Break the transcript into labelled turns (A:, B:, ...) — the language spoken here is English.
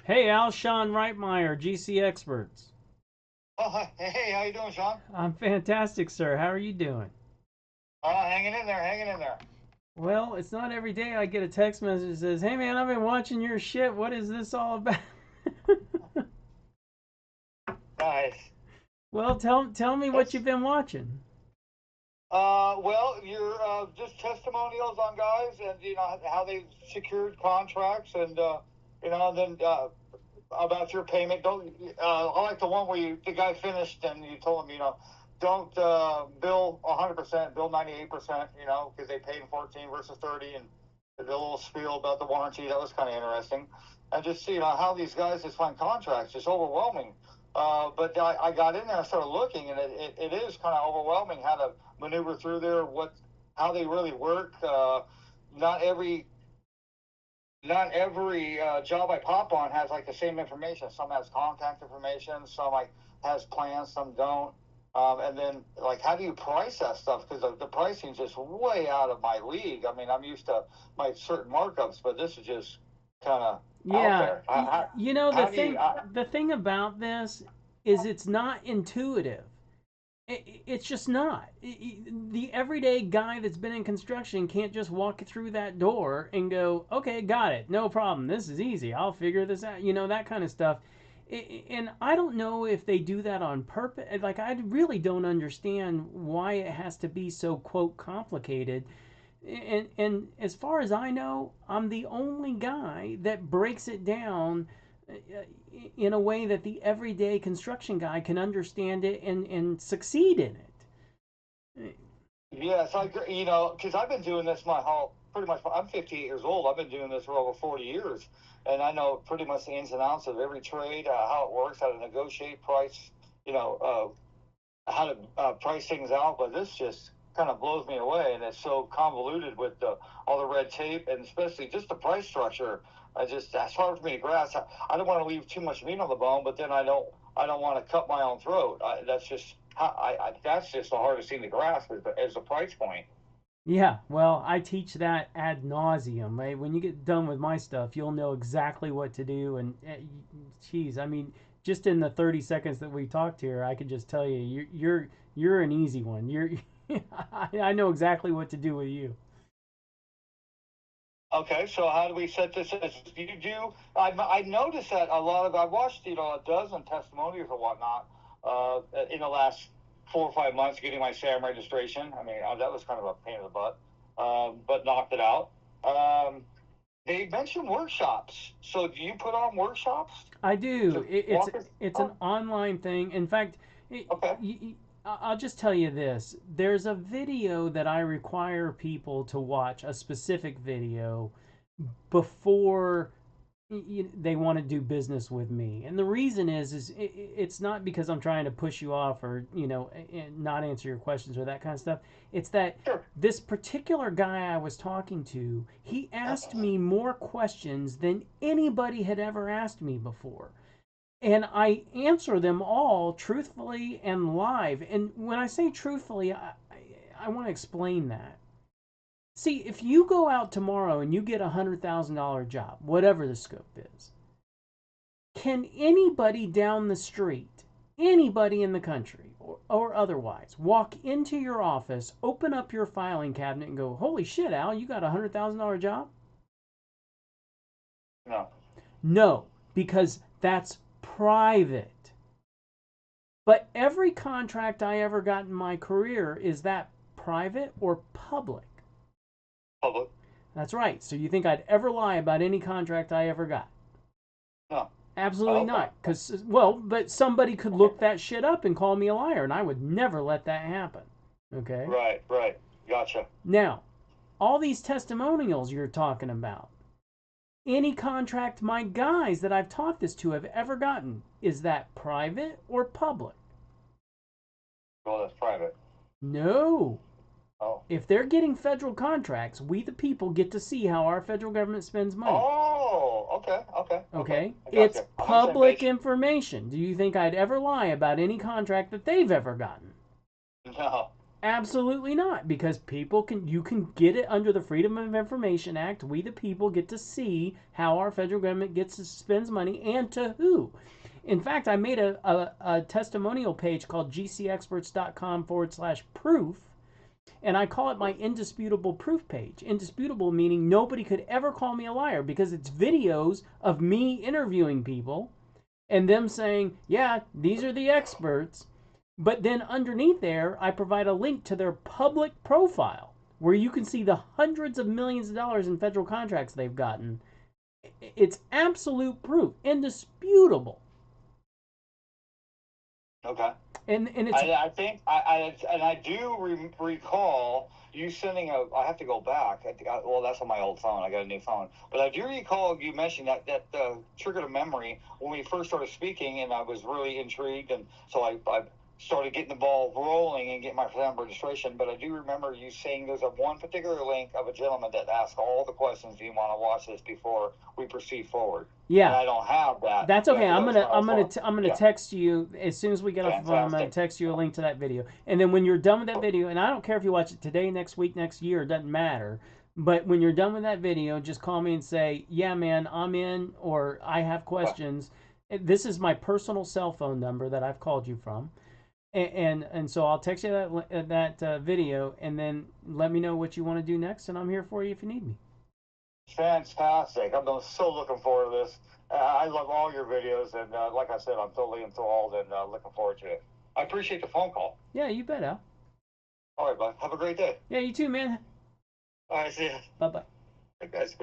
A: Hey, Al, Sean Reitmeyer, GC Experts.
B: Oh, hey, how you doing, Sean?
A: I'm fantastic, sir. How are you doing?
B: Hanging in there, hanging in there.
A: Well, it's not every day I get a text message that says, "Hey, man, I've been watching your shit. What is this all about?"
B: Nice.
A: Well, tell me what
B: That's
A: you've been watching.
B: well, you're just testimonials on guys, and how they secured contracts, and then about your payment. Don't I like the one where the guy finished and you told him, don't bill 100%, bill 98%, because they paid 14 versus 30, and the little spiel about the warranty. That was kind of interesting, and just see how these guys just find contracts just overwhelming. But I got in there and started looking, and it is kind of overwhelming how to maneuver through there, how they really work. Not every not every job I pop on has like the same information. Some has contact information, some like has plans, some don't. And then like, how do you price that stuff? Because the pricing is just way out of my league. I mean, I'm used to my certain markups, but this is just kind of out
A: Yeah,
B: there. How,
A: you know
B: how do you?
A: the thing about this is it's not intuitive. It's just not. The everyday guy that's been in construction can't just walk through that door and go, okay, got it, no problem. This is easy. I'll figure this out. You know, that kind of stuff. And I don't know if they do that on purpose. Like, I really don't understand why it has to be so, quote, complicated. And as far as I know, I'm the only guy that breaks it down in a way that the everyday construction guy can understand it and succeed in it.
B: Yes, I agree. Because I've been doing this my whole pretty much. I'm 58 years old. I've been doing this for over 40 years, and I know pretty much the ins and outs of every trade, how it works, how to negotiate price, how to price things out. But this just kind of blows me away, and it's so convoluted with all the red tape, and especially just the price structure. That's hard for me to grasp. I don't want to leave too much meat on the bone, but then I don't want to cut my own throat. That's just the hardest thing to grasp is the price point.
A: Yeah, well, I teach that ad nauseum. Right? When you get done with my stuff, you'll know exactly what to do. And geez, I mean, just in the 30 seconds that we talked here, I could just tell you, you're an easy one. I know exactly what to do with you.
B: Okay, so how do we set this? As you do, I noticed that I've watched a dozen testimonials or whatnot in the last 4 or 5 months getting my SAM registration. I mean, that was kind of a pain in the butt, but knocked it out. They mentioned workshops. So do you put on workshops
A: I do.
B: to
A: It's
B: walk us?
A: it's an
B: Oh,
A: online thing. In fact,
B: okay.
A: I'll just tell you this. There's a video that I require people to watch, a specific video, before they want to do business with me. And the reason is it's not because I'm trying to push you off or not answer your questions or that kind of stuff. It's that
B: Sure.
A: this particular guy I was talking to, he asked me more questions than anybody had ever asked me before, and I answer them all truthfully and live. And when I say truthfully, I want to explain that. See, if you go out tomorrow and you get $100,000 job, whatever the scope is, can anybody down the street, anybody in the country or otherwise, walk into your office, open up your filing cabinet, and go, "Holy shit, Al, you got $100,000 job"?
B: No.
A: No, because that's private. But every contract I ever got in my career, is that private or public?
B: Public.
A: That's right. So you think I'd ever lie about any contract I ever got?
B: No. I
A: Absolutely
B: hope
A: not.
B: not.
A: Because, well, but somebody could look that shit up and call me a liar, and I would never let that happen. Okay?
B: Right. Right. Gotcha.
A: Now, all these testimonials you're talking about, any contract my guys that I've taught this to have ever gotten, is that private or public?
B: Well, that's private.
A: No.
B: Oh.
A: If they're getting federal contracts, we the people get to see how our federal government spends money.
B: Oh, okay, okay, okay.
A: Okay?
B: I got
A: It's
B: you. I'm on the same
A: public
B: page.
A: information. Do you think I'd ever lie about any contract that they've ever gotten?
B: No,
A: Absolutely not, because you can get it under the Freedom of Information Act. We the people get to see how our federal government spends money and to who. In fact, I made a testimonial page called gcexperts.com/proof, and I call it my indisputable proof page. Indisputable meaning nobody could ever call me a liar, because it's videos of me interviewing people and them saying, yeah, these are the experts. But then underneath there, I provide a link to their public profile where you can see the hundreds of millions of dollars in federal contracts they've gotten. It's absolute proof, indisputable.
B: Okay.
A: And it's
B: I think I do recall you sending a. I have to go back. Well, that's on my old phone. I got a new phone, but I do recall you mentioning that triggered a memory when we first started speaking, and I was really intrigued, and so I started getting the ball rolling and getting my SAM registration. But I do remember you saying there's one particular link of a gentleman that asked all the questions. Do you want to watch this before we proceed forward?
A: yeah.
B: And I don't have that.
A: That's okay. I'm gonna
B: Yeah.
A: text you as soon as we get off the phone. I'm gonna text you a link to that video, and then when you're done with that video, and I don't care if you watch it today, next week, next year, it doesn't matter. But when you're done with that video, just call me and say, "Yeah, man, I'm in," or "I have questions." This is my personal cell phone number that I've called you from, and so I'll text you that video, and then let me know what you want to do next, and I'm here for you if you need me.
B: Fantastic. I'm so looking forward to this. I love all your videos, and like I said, I'm totally enthralled and looking forward to it. I appreciate the phone call.
A: Yeah, you bet, Al.
B: All right, bud. Have a great day.
A: Yeah, you too, man.
B: All right, see ya.
A: Bye-bye.
B: Hey, guys.